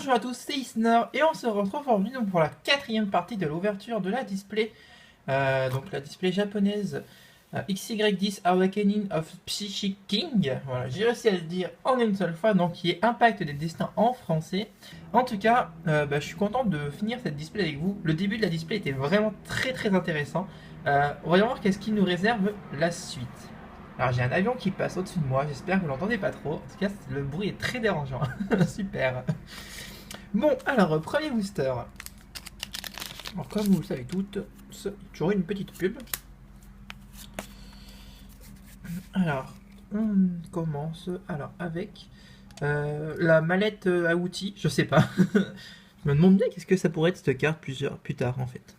Bonjour à tous, c'est Isnor et on se retrouve aujourd'hui donc pour la quatrième partie de l'ouverture de la display, donc la display japonaise XY10 Awakening of Psychic King. Voilà, j'ai réussi à le dire en une seule fois, donc qui est Impact des destins en français. En tout cas, je suis content de finir cette display avec vous. Le début de la display était vraiment très intéressant. Voyons voir qu'est-ce qui nous réserve la suite. Alors j'ai un avion qui passe au-dessus de moi, j'espère que vous l'entendez pas trop. En tout cas, le bruit est très dérangeant. Super. Bon, alors, premier booster. Alors, comme vous le savez toutes, j'aurai une petite pub. Alors, on commence avec la mallette à outils, je sais pas. Je me demande bien qu'est-ce que ça pourrait être cette carte plus tard en fait.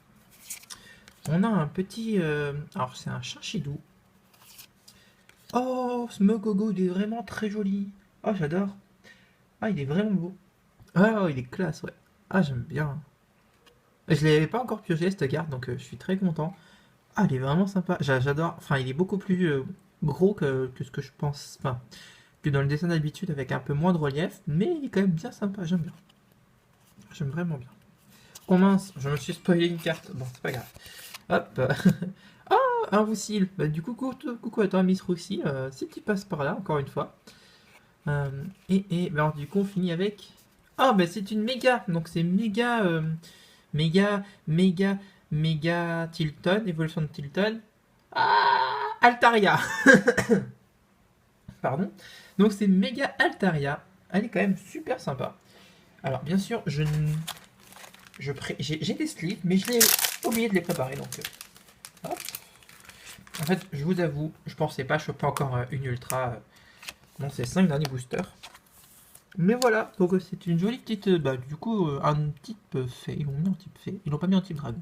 On a un petit... alors, c'est un Shinshidou. Oh, Smogogo, il est vraiment très joli. Oh, j'adore. Ah, il est vraiment beau. Ah, il est classe, ouais. Ah, j'aime bien. Je l'avais pas encore pioché cette carte, donc je suis très content. Ah, il est vraiment sympa. J'adore. Enfin, il est beaucoup plus gros que ce que je pense. Enfin, que dans le dessin d'habitude, avec un peu moins de relief. Mais il est quand même bien sympa. J'aime bien. J'aime vraiment bien. Oh mince, je me suis spoilé une carte. Bon, c'est pas grave. Hop. Ah, un Roussil. Bah, du coup, coucou à toi, Miss Roussil. Si tu passes par là, encore une fois. Bah, alors, du coup, on finit avec. Ah, bah, c'est une méga. Donc, c'est méga. Méga Tilton, évolution de Tilton. Ah, Altaria. Pardon. Donc c'est méga Altaria. Elle est quand même super sympa. Alors bien sûr, j'ai des sleeves, mais je l'ai oublié de les préparer. Donc, hop. En fait, je vous avoue, je pensais pas choper encore une ultra dans ces 5 derniers boosters. Mais voilà, donc c'est une jolie petite. Du coup, un type fée. Ils l'ont mis en type fée. Ils l'ont pas mis en type dragon.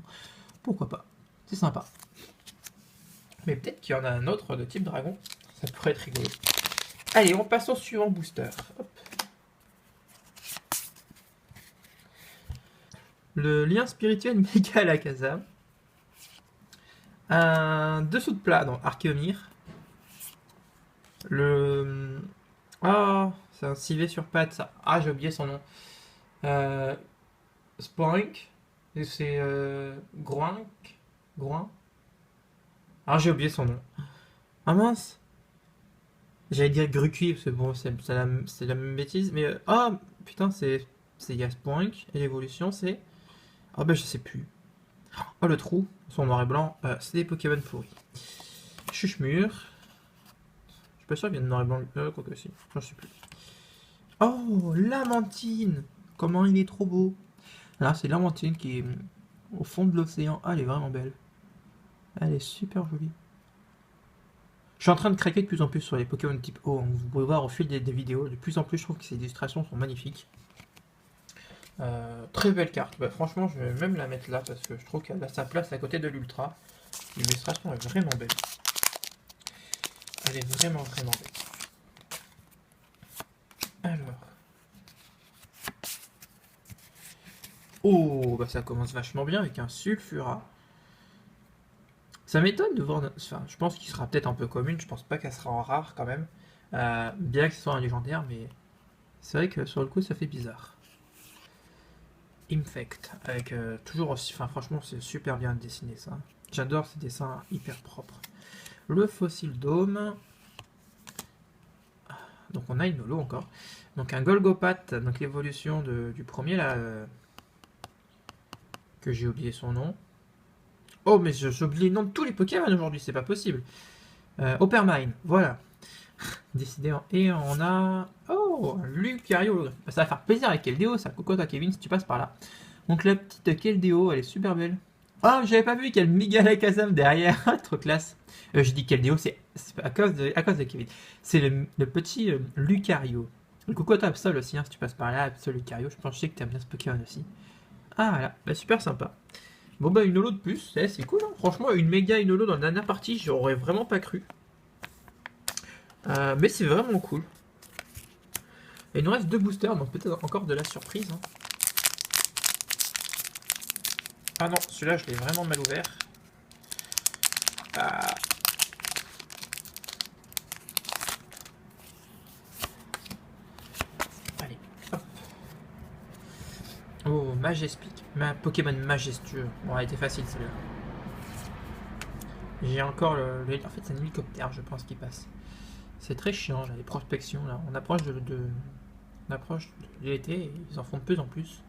Pourquoi pas? C'est sympa. Mais peut-être qu'il y en a un autre de type dragon. Ça pourrait être rigolo. Allez, on passe au suivant booster. Hop. Le lien spirituel méga à la casa. Un dessous de plat dans Archeomir. Le. Ah, c'est un civet sur pattes ça. Ah, j'ai oublié son nom. Spoink. Et c'est Groink. Groin. Ah, j'ai oublié son nom. Ah mince. J'allais dire Gruqui, parce que bon, c'est la même bêtise. Mais. Ah, putain, il y a Spoink. Et l'évolution, c'est. Ah, bah, je sais plus. Oh, le trou, son noir et blanc, c'est des Pokémon pourris. Chuchemur. Je suis pas sûr qu'il y ait de noir et blanc. Quoi que si, j'en sais plus. Oh, Lamantine. Comment il est trop beau. Là, c'est Lamantine qui est au fond de l'océan. Ah, elle est vraiment belle. Elle est super jolie. Je suis en train de craquer de plus en plus sur les Pokémon type O. Vous pouvez voir au fil des vidéos. De plus en plus, je trouve que ces illustrations sont magnifiques. Très belle carte. Bah, franchement, je vais même la mettre là parce que je trouve qu'elle a sa place à côté de l'Ultra. L'illustration est vraiment belle. Elle est vraiment belle. Alors. Oh, bah ça commence vachement bien avec un Sulfura. Ça m'étonne de voir. Enfin, je pense qu'il sera peut-être un peu commune. Je pense pas qu'elle sera en rare quand même. Bien que ce soit un légendaire, mais c'est vrai que sur le coup, ça fait bizarre. Infect, avec toujours aussi. Enfin, franchement, c'est super bien dessiné ça. J'adore ces dessins hyper propres. Le Fossil Dome. Donc on a une holo encore. Donc un Golgopath, donc l'évolution du premier là. Que j'ai oublié son nom. Oh, mais j'ai oublié le nom de tous les Pokémon aujourd'hui, c'est pas possible. Oppermine, voilà. Décidément. Et on a. Oh, Lucario. Ça va faire plaisir avec Keldeo, ça. Coucou à Kevin si tu passes par là. Donc la petite Keldeo, elle est super belle. Ah, oh, j'avais pas vu qu'il y a le Megalakazam derrière. Trop classe. Je dis Keldeo, c'est à cause de Kevin. C'est le petit Lucario. Coucou à toi Absol aussi, hein, si tu passes par là. Absol Lucario, je pense que tu aimes bien ce Pokémon aussi. Ah voilà, bah, super sympa. Bon bah une holo de plus, c'est cool, hein. Franchement une méga une holo dans la dernière partie, j'aurais vraiment pas cru. Mais c'est vraiment cool. Et il nous reste 2 boosters, donc peut-être encore de la surprise. Hein. Ah non, celui-là je l'ai vraiment mal ouvert. Ah. Allez, hop. Majespic. Pokémon majestueux. Bon, elle était facile celle-là. J'ai encore en fait, c'est un hélicoptère, je pense, qui passe. C'est très chiant, là, les prospections. Là. On approche de l'été et ils en font de plus en plus.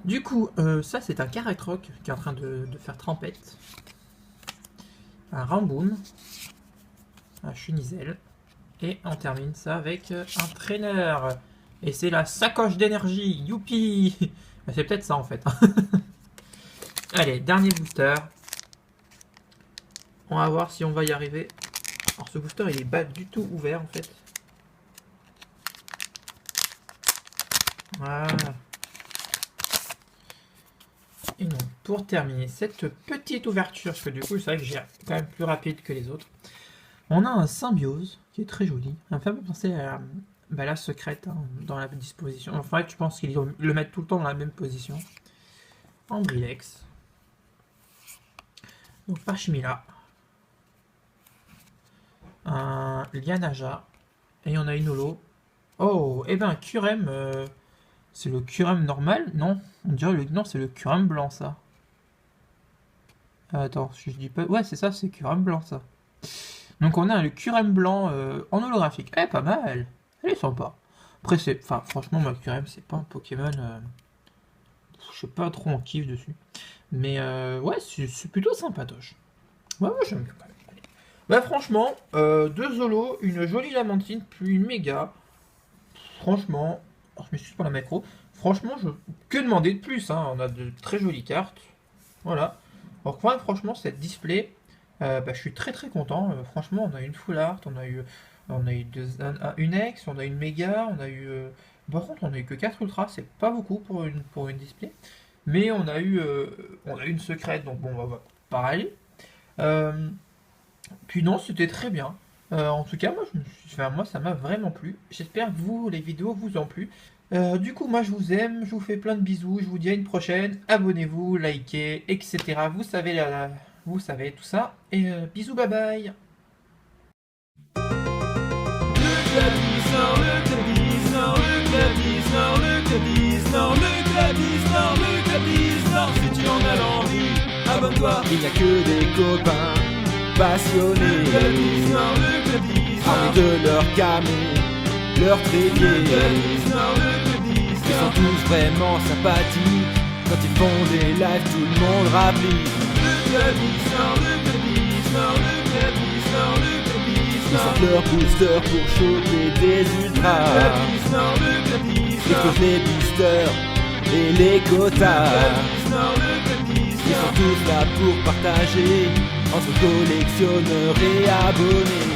Du coup, ça, c'est un Caretrock qui est en train de faire trempette. Un Ramboom. Un Chunizel. Et on termine ça avec un trainer. Et c'est la sacoche d'énergie. Youpi! C'est peut-être ça en fait. Allez, dernier booster. On va voir si on va y arriver. Alors ce booster il est pas du tout ouvert en fait. Voilà. Et donc pour terminer cette petite ouverture, parce que du coup c'est vrai que j'ai quand même plus rapide que les autres. On a un Symbiose qui est très joli. Ça me fait penser à la secrète hein, dans la disposition. En fait, je pense qu'ils le mettent tout le temps dans la même position. Ambrilex. Donc Parchimila. Un Lianaja. Et on a une holo. Oh, et ben Curem. C'est le Curem normal? Non, on dirait non, c'est le Curem blanc ça. Attends, je dis pas. Ouais, c'est ça, c'est Curem blanc ça. Donc on a le Curem blanc en holographique. Eh, pas mal. Elle est sympa. Après, franchement, moi, Curem, c'est pas un Pokémon. Je sais pas trop en kiff dessus. Mais ouais, c'est plutôt sympatoche. Ouais, j'aime bien quand même. Allez. Bah, franchement, 2 Zolos, une jolie Lamantine, puis une méga. Franchement, alors, je m'excuse pour la macro. Franchement, que demander de plus hein. On a de très jolies cartes. Voilà. Alors, franchement, cette display. Je suis très très content. Franchement, on a une full art, on a eu une ex, on a une méga, on a eu. Par contre, on a eu que 4 ultras, c'est pas beaucoup pour une display. Mais on a eu une secrète, donc bon, on va voir pareil. Puis non, c'était très bien. En tout cas, moi, ça m'a vraiment plu. J'espère que vous, les vidéos, vous ont plu. Du coup, moi, je vous aime, je vous fais plein de bisous, je vous dis à une prochaine. Abonnez-vous, likez, etc. Vous savez tout ça. Et bisous, bye bye. Si tu en as l'envie, abonne-toi. Il n'y a que des copains passionnés, armés de leur camé, leur trépied. Ils sont tous vraiment sympathiques. Quand ils font des lives, tout le monde rapplique. Ils sortent leur booster pour choper des ultras. Ils posent les boosters et les quotas. Ils sont tous là pour partager entre collectionneurs et abonnés.